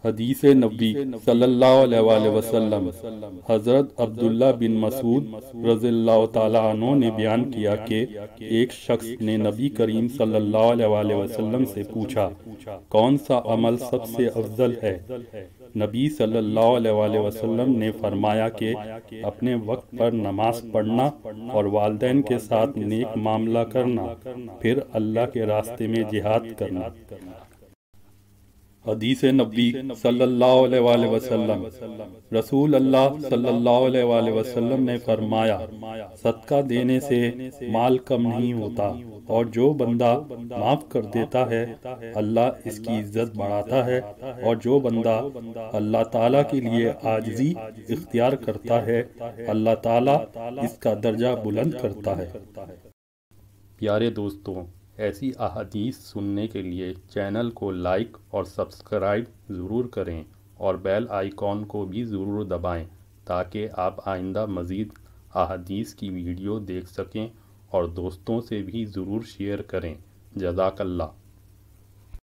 حدیث نبی صلی اللہ علیہ وآلہ وسلم۔ حضرت عبداللہ بن مسعود رضی اللہ تعالیٰ عنہ نے بیان کیا کہ ایک شخص نے نبی کریم صلی اللہ علیہ وآلہ وسلم سے پوچھا، کون سا عمل سب سے افضل ہے؟ نبی صلی اللہ علیہ وآلہ وسلم نے فرمایا کہ اپنے وقت پر نماز پڑھنا اور والدین کے ساتھ نیک معاملہ کرنا، پھر اللہ کے راستے میں جہاد کرنا۔ حدیث نبی صلی اللہ علیہ وآلہ وسلم۔ رسول اللہ صلی اللہ علیہ وآلہ وسلم نے فرمایا، صدقہ دینے سے مال کم نہیں ہوتا، اور جو بندہ معاف کر دیتا ہے اللہ اس کی عزت بڑھاتا ہے، اور جو بندہ اللہ تعالیٰ کے لیے عاجزی اختیار کرتا ہے اللہ تعالیٰ اس کا درجہ بلند کرتا ہے۔ پیارے دوستوں، ایسی احادیث سننے کے لیے چینل کو لائک اور سبسکرائب ضرور کریں، اور بیل آئیکن کو بھی ضرور دبائیں تاکہ آپ آئندہ مزید احادیث کی ویڈیو دیکھ سکیں، اور دوستوں سے بھی ضرور شیئر کریں۔ جزاک اللہ۔